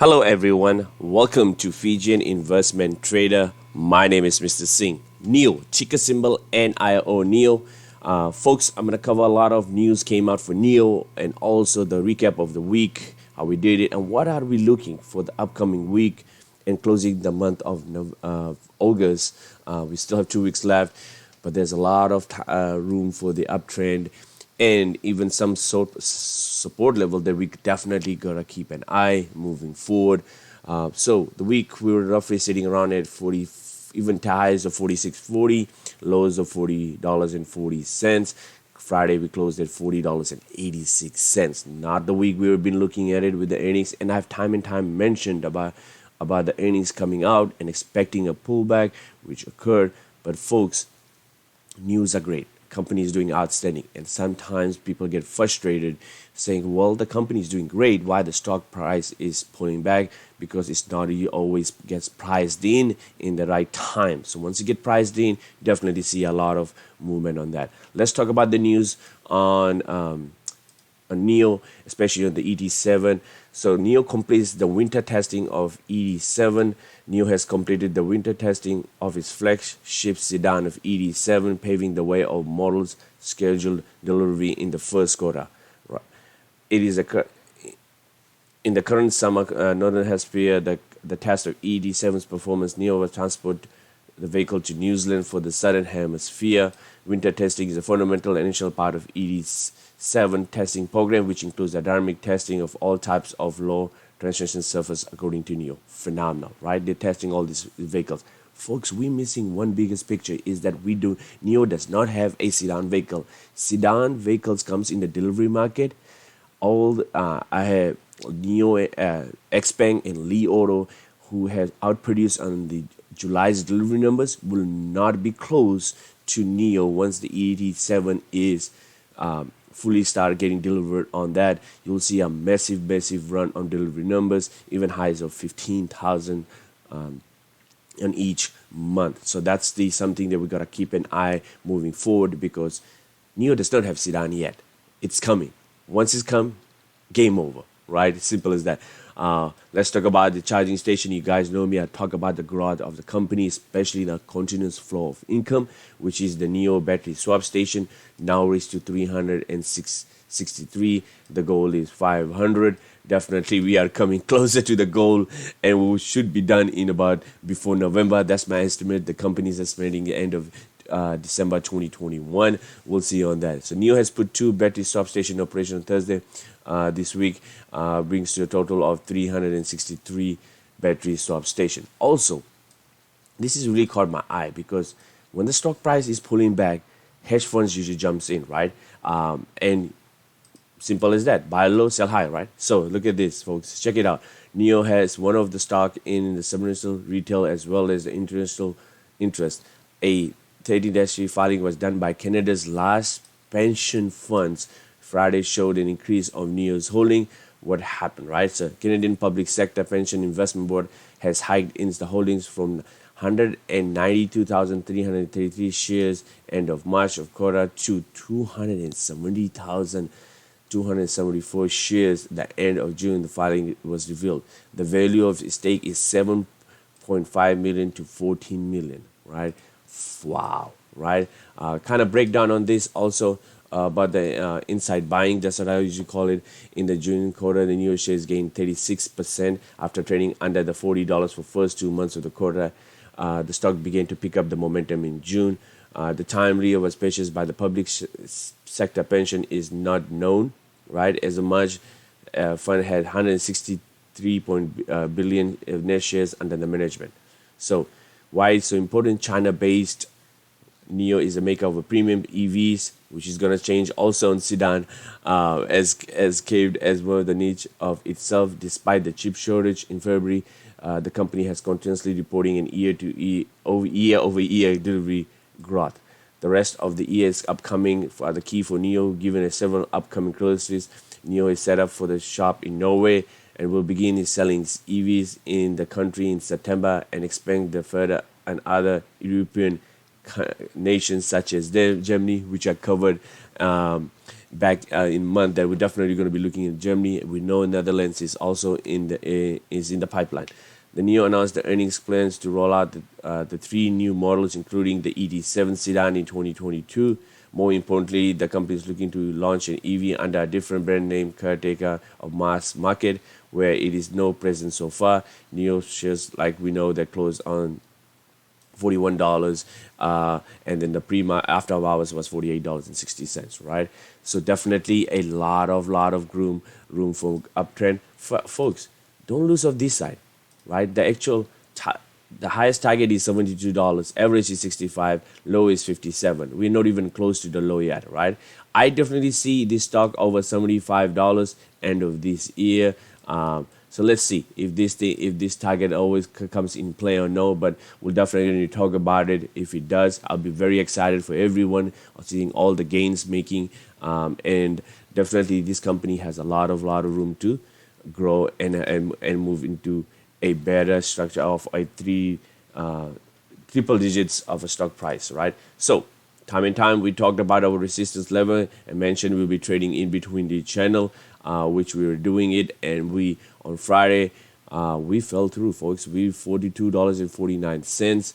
Hello, everyone. Welcome to Fijian Investment Trader. My name is Mr. Singh. NEO, ticker symbol NIO NEO. Folks, I'm going to cover a lot of news came out for NEO and also the recap of the week, how we did it, and what are we looking for the upcoming week and closing the month of August. We still have 2 weeks left, but there's a lot of room for the uptrend and even some support level that we definitely gotta keep an eye moving forward. So the week we were roughly sitting around at 40, even highs of 46.40, lows of $40.40. Friday we closed at $40.86. Not the week we've been looking at it with the earnings, and I've time and time mentioned about the earnings coming out and expecting a pullback, which occurred. But folks, news are great. Company is doing outstanding, and sometimes people get frustrated saying, well, the company is doing great, why the stock price is pulling back? Because it's not always gets priced in the right time. So once you get priced in, definitely see a lot of movement on that. Let's talk about the news on NEO, especially on the ET7. So NEO completes the winter testing of ET7. NEO has completed the winter testing of its flagship sedan of ET7, paving the way of models scheduled delivery in the first quarter. Right. It is in the current summer northern hemisphere. The test of ET7's performance. NEO will transport the vehicle to New Zealand for the southern hemisphere. Winter testing is a fundamental initial part of ET7 testing program, which includes the dynamic testing of all types of low transition surface, according to NEO. Phenomenal, right? They're testing all these vehicles. Folks, we're missing one biggest picture is that NEO does not have a sedan vehicle. Sedan vehicles comes in the delivery market. I have NEO, Xpeng, and Li Auto, who have outproduced on the July's delivery numbers, will not be close to NEO once the ET7 is fully start getting delivered on that. You'll see a massive run on delivery numbers, even highs of 15,000 on each month. So that's something that we gotta keep an eye moving forward, because NEO does not have sedan yet. It's coming. Once it's come, game over, right? Simple as that. Let's talk about the charging station. You guys know me. I talk about the growth of the company, especially the continuous flow of income, which is the NEO battery swap station, now reached to 363. The goal is 500. Definitely, we are coming closer to the goal, and we should be done in about before November. That's my estimate. The company is estimating the end of December 2021. We'll see on that. So NEO has put 2 battery swap station operation on Thursday this week, brings to a total of 363 battery swap station. Also, this is really caught my eye, because when the stock price is pulling back, hedge funds usually jumps in, right? And simple as that, buy low, sell high, right? So look at this, folks. Check it out. NEO has one of the stock in the subnational retail as well as the international interest. A 30-day filing was done by Canada's largest pension funds. Friday showed an increase of NEO's holding. What happened, right? So Canadian Public Sector Pension Investment Board has hiked its holdings from 192,333 shares end of March of quarter to 270,274 shares at the end of June. The filing was revealed. The value of its stake is 7.5 million to 14 million, right? Wow, right? Kind of breakdown on this also about the inside buying. That's what I usually call it. In the June quarter, the NEO shares gained 36% after trading under the $40 for first 2 months of the quarter. The stock began to pick up the momentum in June. The time NEO was purchased by the public sector pension is not known, right? As of March, fund had 163 billion net shares under the management. So why it's so important? China-based NEO is a maker of a premium EVs, which is going to change also on sedan, as caved as well the niche of itself. Despite the chip shortage in February, the company has continuously reporting an year-over-year delivery growth. The rest of the year is upcoming for the key for NEO, given several upcoming releases. NEO is set up for the shop in Norway and will begin selling EVs in the country in September and expand the further and other European nations such as Germany, which are covered back in month that we're definitely going to be looking at Germany. We know Netherlands is also in the pipeline. The NIO announced the earnings plans to roll out the three new models, including the ET7 sedan in 2022. More importantly, the company is looking to launch an EV under a different brand name, caretaker of mass market, where it is no present so far. NIO shares, like we know, that closed on $41, and then the after hours was $48.60, right? So definitely a lot of room for uptrend. Folks, don't lose off this side, right? The highest target is $72, average is 65, low is 57. We're not even close to the low yet, right? I definitely see this stock over $75 end of this year. So let's see if this target always comes in play or no. But we'll definitely talk about it. If it does, I'll be very excited for everyone seeing all the gains making. And definitely this company has a lot of room to grow and move into a better structure of a triple digits of a stock price, right? So time and time we talked about our resistance level and mentioned we'll be trading in between the channel, which we were doing it, and we on Friday we fell through, folks. We $42.49.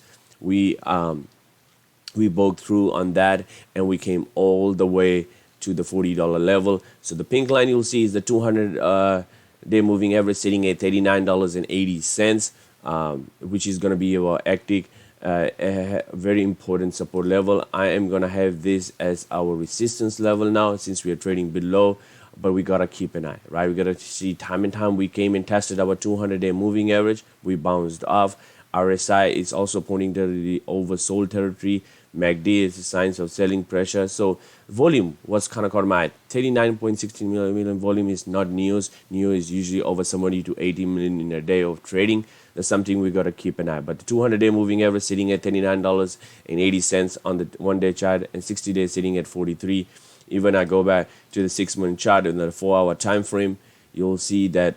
We broke through on that, and we came all the way to the $40 level. So the pink line you'll see is the 200 day moving average sitting at $39.80, which is going to be our active, a very important support level. I am going to have this as our resistance level now, since we are trading below, but we got to keep an eye, right? We got to see time and time. We came and tested our 200-day moving average. We bounced off. RSI is also pointing to the oversold territory. MACD is signs of selling pressure. So volume was kind of caught my eye. 39.16 million volume is not news. NIO is usually over 70 to 80 million in a day of trading. That's something we got to keep an eye. But the 200-day moving average sitting at $39.80 on the 1-day chart, and 60-day sitting at 43. Even I go back to the 6-month chart in the 4-hour time frame, you'll see that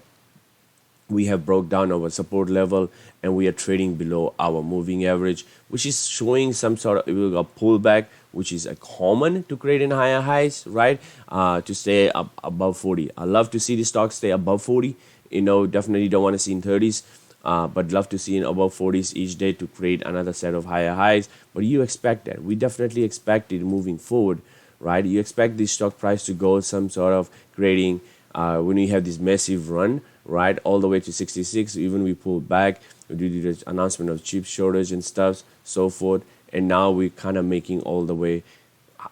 we have broke down our support level and we are trading below our moving average, which is showing some sort of a pullback, which is a common to create in higher highs, right? To stay up above 40. I love to see the stock stay above 40. Definitely don't want to see in 30s, but love to see in above 40s each day to create another set of higher highs. But you expect that. We definitely expect it moving forward, right? You expect the stock price to go some sort of creating when we have this massive run, right, all the way to 66. Even we pulled back due to the announcement of chip shortage and stuff, so forth, and now we're kind of making all the way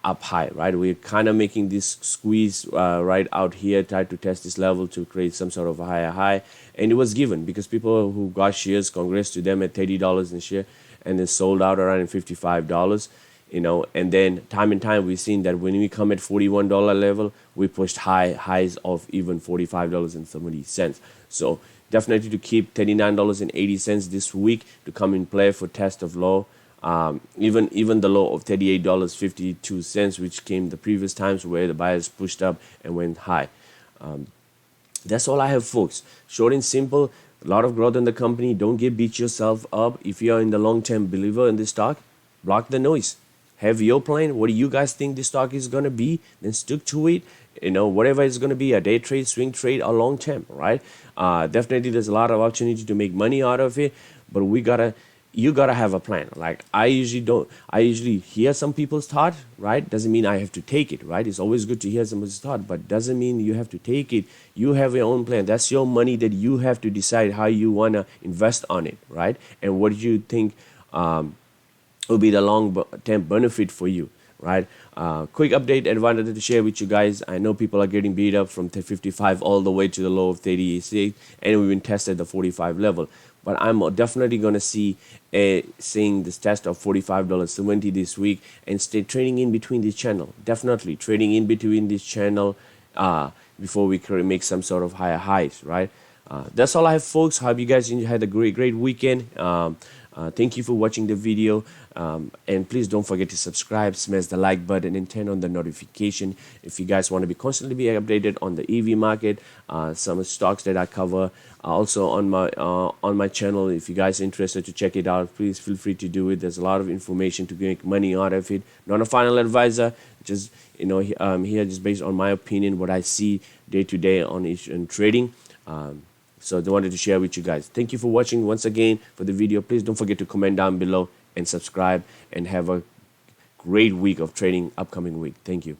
up high, right? We're kind of making this squeeze right out here, try to test this level to create some sort of a higher high, and it was given because people who got shares, congrats to them, at $30 a share, and then sold out around $55. And then time and time we've seen that when we come at $41 level, we pushed highs of even $45.70. So definitely to keep $39.80 this week to come in play for test of low. Even the low of $38.52, which came the previous times where the buyers pushed up and went high. That's all I have, folks. Short and simple. A lot of growth in the company. Don't beat yourself up. If you are in the long-term believer in this stock, block the noise. Have your plan. What do you guys think this stock is going to be? Then stick to it. Whatever it's going to be, a day trade, swing trade, or long term, right? Definitely there's a lot of opportunity to make money out of it, but you gotta have a plan. Like I usually hear some people's thought, right? Doesn't mean I have to take it, right? It's always good to hear someone's thought, but doesn't mean you have to take it. You have your own plan. That's your money that you have to decide how you want to invest on it, right? And what do you think will be the long-term benefit for you, right? Quick update I wanted to share with you guys. I know people are getting beat up from 55 all the way to the low of 36, and we've been tested the 45 level. But I'm definitely going to seeing this test of $45.70 this week and stay trading in between this channel. Definitely trading in between this channel before we make some sort of higher highs, right? That's all I have, folks. Hope you guys had a great weekend. Thank you for watching the video, and please don't forget to subscribe, smash the like button, and turn on the notification if you guys want to be constantly be updated on the EV market, some stocks that I cover. Also on my channel, if you guys are interested to check it out, please feel free to do it. There's a lot of information to make money out of it. Not a final advisor, just here just based on my opinion, what I see day to day on each and trading. So I wanted to share with you guys. Thank you for watching once again for the video. Please don't forget to comment down below and subscribe, and have a great week of trading upcoming week. Thank you.